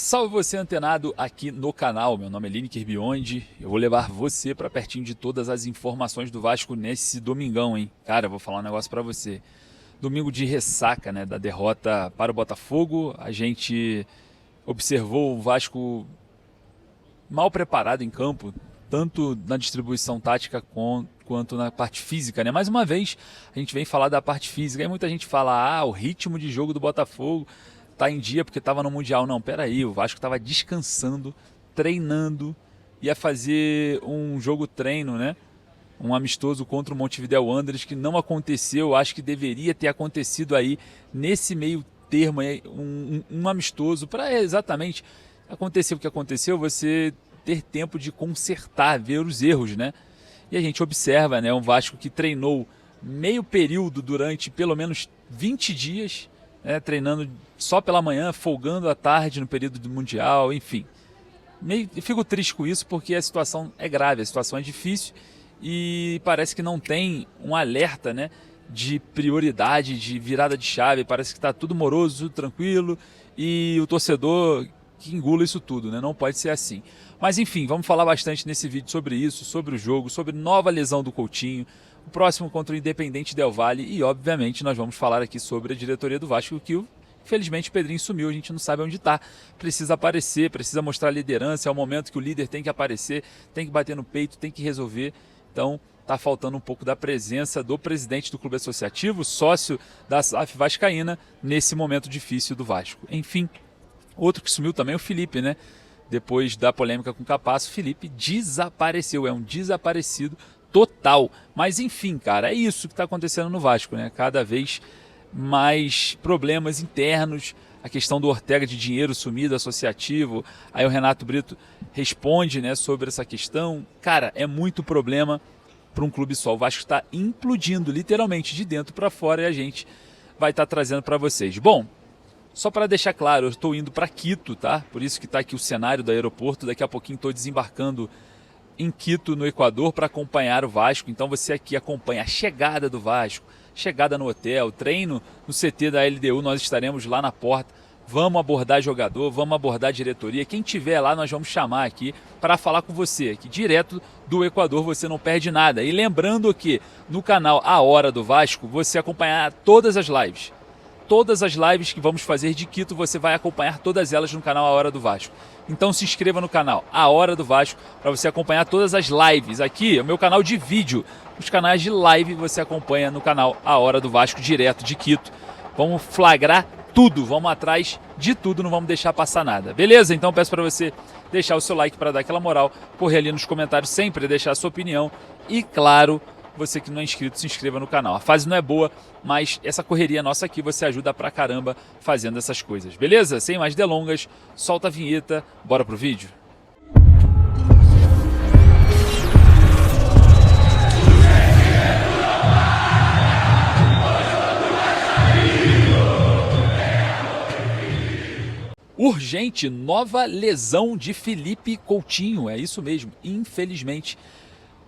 Salve você antenado aqui no canal, meu nome é Lineker Beyond, eu vou levar você para pertinho de todas as informações do Vasco nesse domingão, hein? Cara, eu vou falar um negócio para você. Domingo de ressaca, né, da derrota para o Botafogo, a gente observou o Vasco mal preparado em campo, tanto na distribuição tática quanto na parte física, né? Mais uma vez, a gente vem falar da parte física, e muita gente fala, o ritmo de jogo do Botafogo tá em dia porque estava no Mundial. Não, peraí, o Vasco estava descansando, treinando, ia fazer um jogo treino, né? Um amistoso contra o Montevidéu Wanderers que não aconteceu, acho que deveria ter acontecido aí nesse meio termo, um amistoso para exatamente acontecer o que aconteceu, você ter tempo de consertar, ver os erros, né? E a gente observa, né, um Vasco que treinou meio período durante pelo menos 20 dias, treinando só pela manhã, folgando à tarde no período do Mundial, enfim. Fico triste com isso porque a situação é grave, a situação é difícil e parece que não tem um alerta, né, de prioridade, de virada de chave, parece que está tudo moroso, tudo tranquilo e o torcedor que engula isso tudo, né? Não pode ser assim. Mas enfim, vamos falar bastante nesse vídeo sobre isso, sobre o jogo, sobre nova lesão do Coutinho, o próximo contra o Independente Del Valle e obviamente nós vamos falar aqui sobre a diretoria do Vasco que infelizmente o Pedrinho sumiu, a gente não sabe onde está, precisa aparecer, precisa mostrar liderança, é o momento que o líder tem que aparecer, tem que bater no peito, tem que resolver, então está faltando um pouco da presença do presidente do clube associativo, sócio da SAF Vascaína, nesse momento difícil do Vasco. Enfim, outro que sumiu também é o Felipe, né? Depois da polêmica com o Capasso, Felipe desapareceu, é um desaparecido total. Mas enfim, cara, é isso que está acontecendo no Vasco, né? Cada vez mais problemas internos, a questão do Ortega de dinheiro sumido associativo, aí o Renato Brito responde, né, sobre essa questão. Cara, é muito problema para um clube só. O Vasco está implodindo literalmente de dentro para fora e a gente vai estar trazendo para vocês. Bom, só para deixar claro, eu estou indo para Quito, tá? Por isso que está aqui o cenário do aeroporto. Daqui a pouquinho estou desembarcando em Quito, no Equador, para acompanhar o Vasco. Então você aqui acompanha a chegada do Vasco, chegada no hotel, treino no CT da LDU, nós estaremos lá na porta. Vamos abordar jogador, vamos abordar diretoria. Quem tiver lá, nós vamos chamar aqui para falar com você. Aqui direto do Equador, você não perde nada. E lembrando que no canal A Hora do Vasco, você acompanhar todas as lives. Todas as lives que vamos fazer de Quito, você vai acompanhar todas elas no canal A Hora do Vasco. Então se inscreva no canal A Hora do Vasco para você acompanhar todas as lives. Aqui é o meu canal de vídeo. Os canais de live você acompanha no canal A Hora do Vasco, direto de Quito. Vamos flagrar tudo, vamos atrás de tudo, não vamos deixar passar nada. Beleza? Então peço para você deixar o seu like para dar aquela moral, correr ali nos comentários sempre, deixar a sua opinião e, claro, você que não é inscrito, se inscreva no canal. A fase não é boa, mas essa correria nossa aqui você ajuda pra caramba fazendo essas coisas. Beleza? Sem mais delongas, solta a vinheta, bora pro vídeo? Urgente, nova lesão de Felipe Coutinho, é isso mesmo, infelizmente.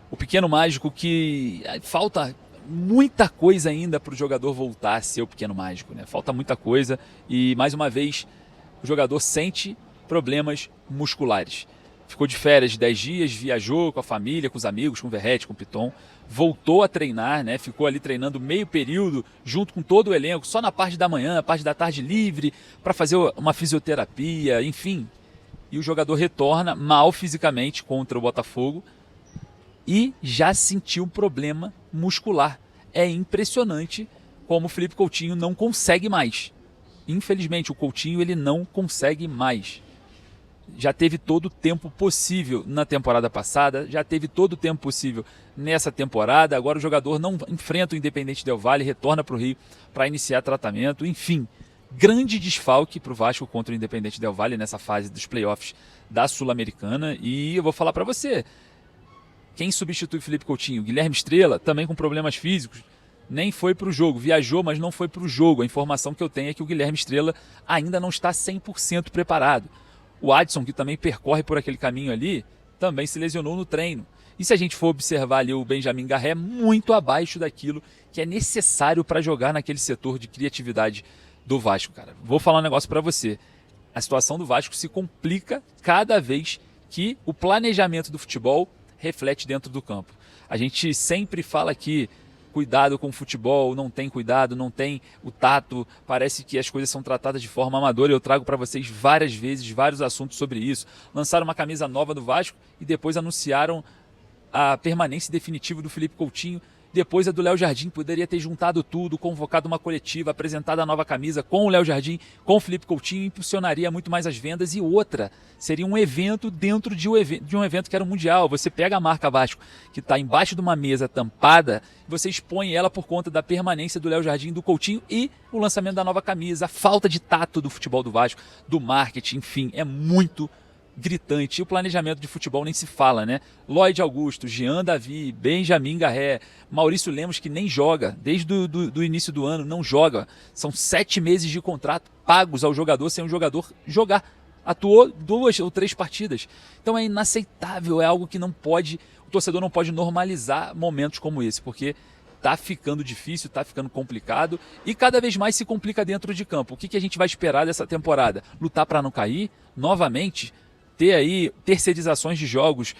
O pequeno mágico que falta muita coisa ainda para o jogador voltar a ser o pequeno mágico, né? Falta muita coisa e, mais uma vez, o jogador sente problemas musculares. Ficou de férias de 10 dias, viajou com a família, com os amigos, com o Verratti, com o Piton, voltou a treinar, né? Ficou ali treinando meio período, junto com todo o elenco, só na parte da manhã, a parte da tarde livre, para fazer uma fisioterapia, enfim. E o jogador retorna mal fisicamente contra o Botafogo, e já sentiu um problema muscular. É impressionante como o Felipe Coutinho não consegue mais. Infelizmente, o Coutinho ele não consegue mais. Já teve todo o tempo possível na temporada passada, já teve todo o tempo possível nessa temporada. Agora o jogador não enfrenta o Independente Del Valle, retorna para o Rio para iniciar tratamento. Enfim, grande desfalque para o Vasco contra o Independente Del Valle nessa fase dos playoffs da Sul-Americana. E eu vou falar para você, quem substitui o Felipe Coutinho? Guilherme Estrela, também com problemas físicos, nem foi para o jogo. Viajou, mas não foi para o jogo. A informação que eu tenho é que o Guilherme Estrela ainda não está 100% preparado. O Adson, que também percorre por aquele caminho ali, também se lesionou no treino. E se a gente for observar ali o Benjamin Garré, muito abaixo daquilo que é necessário para jogar naquele setor de criatividade do Vasco, cara. Vou falar um negócio para você. a situação do Vasco se complica cada vez que o planejamento do futebol reflete dentro do campo. A gente sempre fala que cuidado com o futebol, não tem cuidado, não tem o tato, parece que as coisas são tratadas de forma amadora. Eu trago para vocês várias vezes, vários assuntos sobre isso. Lançaram uma camisa nova do Vasco e depois anunciaram a permanência definitiva do Felipe Coutinho. Depois a do Léo Jardim, poderia ter juntado tudo, convocado uma coletiva, apresentado a nova camisa com o Léo Jardim, com o Felipe Coutinho, impulsionaria muito mais as vendas. E outra, seria um evento dentro de um evento que era o Mundial. Você pega a marca Vasco, que está embaixo de uma mesa tampada, você expõe ela por conta da permanência do Léo Jardim, do Coutinho e o lançamento da nova camisa. A falta de tato do futebol do Vasco, do marketing, enfim, é muito gritante. E o planejamento de futebol nem se fala, né? Lloyd Augusto, Jean Davi, Benjamin Garré, Maurício Lemos, que nem joga, desde o início do ano, não joga. São 7 meses de contrato pagos ao jogador sem o jogador jogar. Atuou 2 ou 3 partidas. Então é inaceitável, é algo que não pode, o torcedor não pode normalizar momentos como esse, porque tá ficando difícil, tá ficando complicado e cada vez mais se complica dentro de campo. O que a gente vai esperar dessa temporada? Lutar para não cair novamente? Ter aí terceirizações de jogos,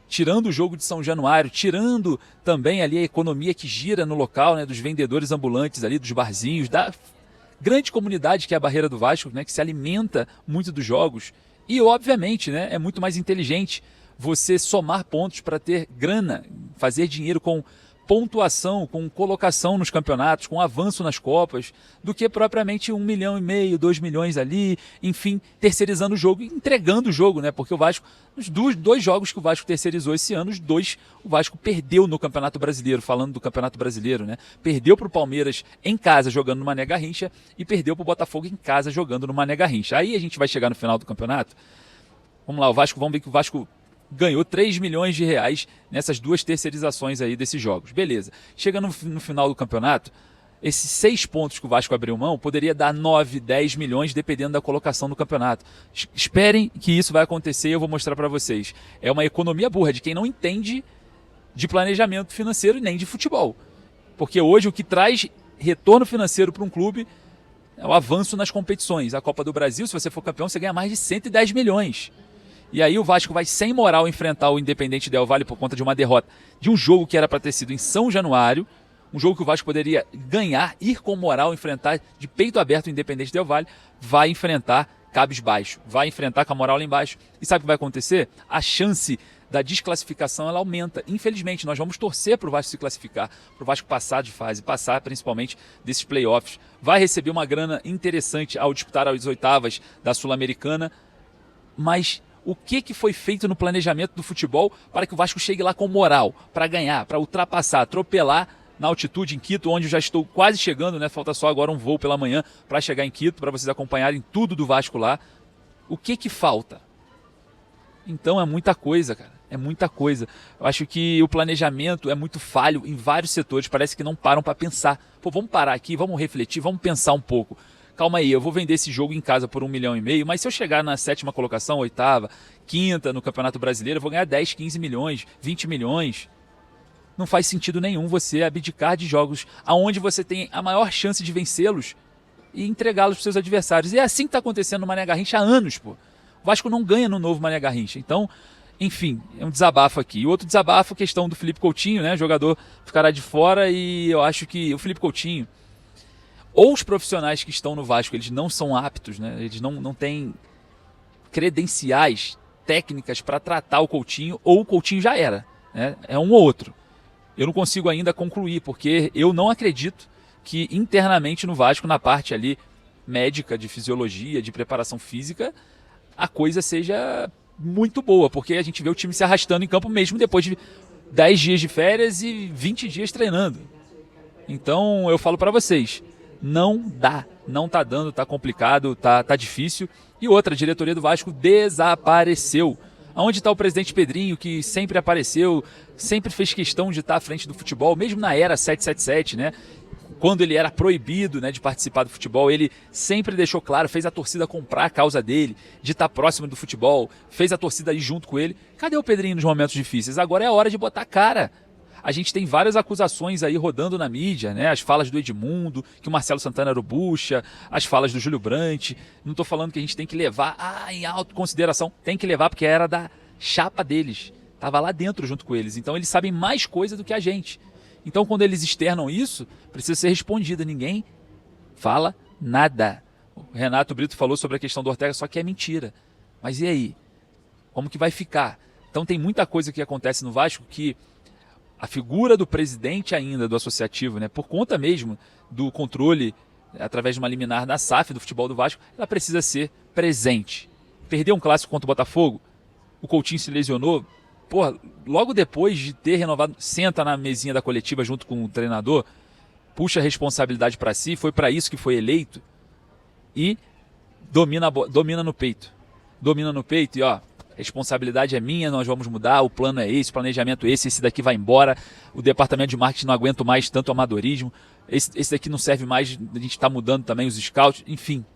tirando o jogo de São Januário, tirando também ali a economia que gira no local, né, dos vendedores ambulantes ali, dos barzinhos, da grande comunidade que é a Barreira do Vasco, né, que se alimenta muito dos jogos. E obviamente, né, é muito mais inteligente você somar pontos para ter grana, fazer dinheiro com pontuação, com colocação nos campeonatos, com avanço nas Copas, do que propriamente 1,5 milhão, 2 milhões ali, enfim, terceirizando o jogo e entregando o jogo, né? Porque o Vasco, nos 2 jogos que o Vasco terceirizou esse ano, os 2 o Vasco perdeu no Campeonato Brasileiro, falando do Campeonato Brasileiro, né? Perdeu para o Palmeiras em casa jogando no Mané Garrincha e perdeu para o Botafogo em casa jogando no Mané Garrincha. Aí a gente vai chegar no final do campeonato. Vamos lá, vamos ver que o Vasco ganhou 3 milhões de reais nessas 2 terceirizações aí desses jogos. Beleza. Chega no final do campeonato, esses 6 pontos que o Vasco abriu mão poderia dar 9, 10 milhões dependendo da colocação do campeonato. Esperem que isso vai acontecer e eu vou mostrar para vocês. É uma economia burra de quem não entende de planejamento financeiro e nem de futebol. Porque hoje o que traz retorno financeiro para um clube é o avanço nas competições. A Copa do Brasil, se você for campeão, você ganha mais de 110 milhões. E aí o Vasco vai sem moral enfrentar o Independente Del Valle por conta de uma derrota de um jogo que era para ter sido em São Januário, um jogo que o Vasco poderia ganhar, ir com moral, enfrentar de peito aberto o Independente Del Valle, vai enfrentar cabisbaixo, vai enfrentar com a moral lá embaixo. E sabe o que vai acontecer? A chance da desclassificação ela aumenta. Infelizmente, nós vamos torcer para o Vasco se classificar, para o Vasco passar de fase, passar principalmente desses playoffs. Vai receber uma grana interessante ao disputar as oitavas da Sul-Americana, mas o que foi feito no planejamento do futebol para que o Vasco chegue lá com moral, para ganhar, para ultrapassar, atropelar na altitude em Quito, onde eu já estou quase chegando, né? Falta só agora um voo pela manhã para chegar em Quito, para vocês acompanharem tudo do Vasco lá. O que falta? Então é muita coisa, cara. É muita coisa. Eu acho que o planejamento é muito falho em vários setores, parece que não param para pensar. Pô, vamos parar aqui, vamos refletir, vamos pensar um pouco. Calma aí, eu vou vender esse jogo em casa por 1,5 milhão, mas se eu chegar na 7ª colocação, 8ª, 5ª no Campeonato Brasileiro, eu vou ganhar 10, 15 milhões, 20 milhões. Não faz sentido nenhum você abdicar de jogos onde você tem a maior chance de vencê-los e entregá-los para os seus adversários. E é assim que está acontecendo no Mané Garrincha há anos, pô. O Vasco não ganha no novo Mané Garrincha. Então, enfim, é um desabafo aqui. E outro desabafo, a questão do Felipe Coutinho, né? O jogador ficará de fora e eu acho que o Felipe Coutinho, ou os profissionais que estão no Vasco, eles não são aptos, né? Eles não têm credenciais técnicas para tratar o Coutinho, ou o Coutinho já era, né? É um ou outro. Eu não consigo ainda concluir, porque eu não acredito que internamente no Vasco, na parte ali médica, de fisiologia, de preparação física, a coisa seja muito boa, porque a gente vê o time se arrastando em campo mesmo depois de 10 dias de férias e 20 dias treinando. Então eu falo para vocês, não dá, não tá dando, tá complicado, tá difícil. E outra, a diretoria do Vasco desapareceu. Onde está o presidente Pedrinho, que sempre apareceu, sempre fez questão de estar à frente do futebol, mesmo na era 777, né? Quando ele era proibido, né, de participar do futebol, ele sempre deixou claro, fez a torcida comprar a causa dele, de estar próximo do futebol, fez a torcida ir junto com ele. Cadê o Pedrinho nos momentos difíceis? Agora é a hora de botar a cara. A gente tem várias acusações aí rodando na mídia, né? As falas do Edmundo, que o Marcelo Santana era o bucha, as falas do Júlio Brandt. Não estou falando que a gente tem que levar em alta consideração. Tem que levar porque era da chapa deles. Estava lá dentro junto com eles. Então eles sabem mais coisa do que a gente. Então quando eles externam isso, precisa ser respondido. Ninguém fala nada. O Renato Brito falou sobre a questão do Ortega, só que é mentira. Mas e aí? Como que vai ficar? Então tem muita coisa que acontece no Vasco que a figura do presidente ainda, do associativo, né, por conta mesmo do controle, através de uma liminar da SAF, do futebol do Vasco, ela precisa ser presente. Perdeu um clássico contra o Botafogo, o Coutinho se lesionou, logo depois de ter renovado, senta na mesinha da coletiva junto com o treinador, puxa a responsabilidade para si, foi para isso que foi eleito, e domina no peito. Domina no peito e a responsabilidade é minha, nós vamos mudar, o plano é esse, o planejamento é esse daqui vai embora, o departamento de marketing não aguenta mais tanto amadorismo, esse daqui não serve mais, a gente está mudando também os scouts, enfim.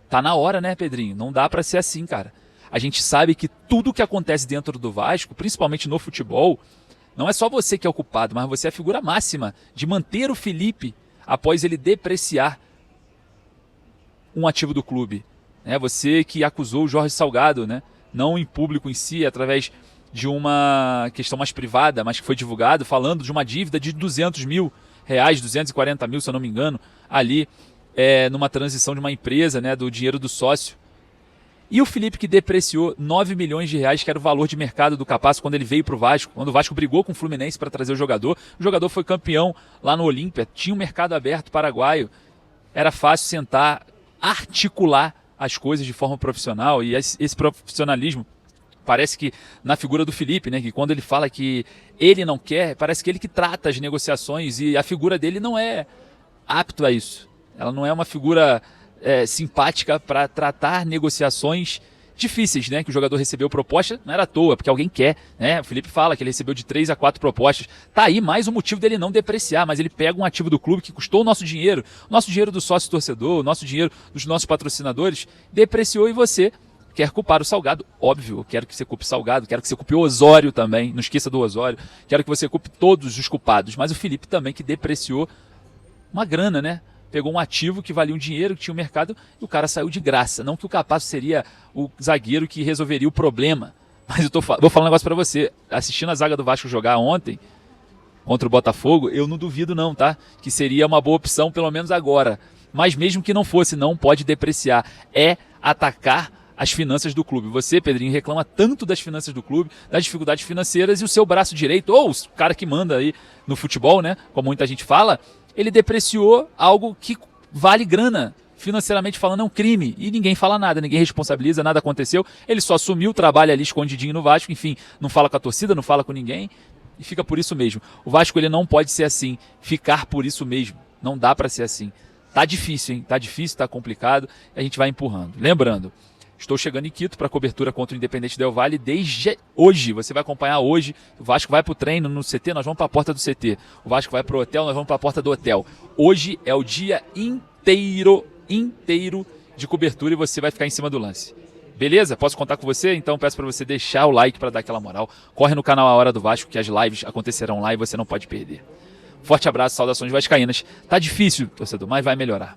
Tá na hora, né, Pedrinho? Não dá para ser assim, cara. A gente sabe que tudo que acontece dentro do Vasco, principalmente no futebol, não é só você que é o culpado, mas você é a figura máxima de manter o Felipe após ele depreciar um ativo do clube. Você que acusou o Jorge Salgado, né? Não em público em si, através de uma questão mais privada, mas que foi divulgado, falando de uma dívida de R$200 mil, 240 mil, se eu não me engano, ali numa transição de uma empresa, né, do dinheiro do sócio. E o Felipe que depreciou R$9 milhões, que era o valor de mercado do Capasso quando ele veio para o Vasco, quando o Vasco brigou com o Fluminense para trazer o jogador foi campeão lá no Olímpia, tinha um mercado aberto paraguaio, era fácil sentar, articular as coisas de forma profissional, e esse profissionalismo parece que na figura do Felipe, né, que quando ele fala que ele não quer, parece que ele que trata as negociações, e a figura dele não é apto a isso. Ela não é uma figura simpática para tratar negociações difíceis, né, que o jogador recebeu proposta, não era à toa, porque alguém quer, né? O Felipe fala que ele recebeu de 3 a 4 propostas. Tá aí mais um motivo dele não depreciar, mas ele pega um ativo do clube que custou o nosso dinheiro do sócio torcedor, o nosso dinheiro dos nossos patrocinadores, depreciou, e você quer culpar o Salgado. Óbvio, eu quero que você culpe o Salgado, quero que você culpe o Osório também, não esqueça do Osório, quero que você culpe todos os culpados, mas o Felipe também que depreciou uma grana, né? Pegou um ativo que valia um dinheiro, que tinha um mercado, e o cara saiu de graça. Não que o Capasso seria o zagueiro que resolveria o problema. Mas vou falar um negócio pra você. Assistindo a zaga do Vasco jogar ontem, contra o Botafogo, eu não duvido não, tá? Que seria uma boa opção, pelo menos agora. Mas mesmo que não fosse, não pode depreciar. É atacar as finanças do clube. Você, Pedrinho, reclama tanto das finanças do clube, das dificuldades financeiras, e o seu braço direito, ou o cara que manda aí no futebol, né? Como muita gente fala, ele depreciou algo que vale grana, financeiramente falando, é um crime, e ninguém fala nada, ninguém responsabiliza, nada aconteceu, ele só assumiu o trabalho ali escondidinho no Vasco, enfim, não fala com a torcida, não fala com ninguém, e fica por isso mesmo. O Vasco, ele não pode ser assim, ficar por isso mesmo, não dá para ser assim. Tá difícil, hein? Tá difícil, tá complicado, a gente vai empurrando. Lembrando, estou chegando em Quito para a cobertura contra o Independente Del Valle desde hoje. Você vai acompanhar hoje. O Vasco vai para o treino no CT, nós vamos para a porta do CT. O Vasco vai para o hotel, nós vamos para a porta do hotel. Hoje é o dia inteiro de cobertura, e você vai ficar em cima do lance. Beleza? Posso contar com você? Então peço para você deixar o like para dar aquela moral. Corre no canal A Hora do Vasco, que as lives acontecerão lá e você não pode perder. Forte abraço, saudações vascaínas. Tá difícil, torcedor, mas vai melhorar.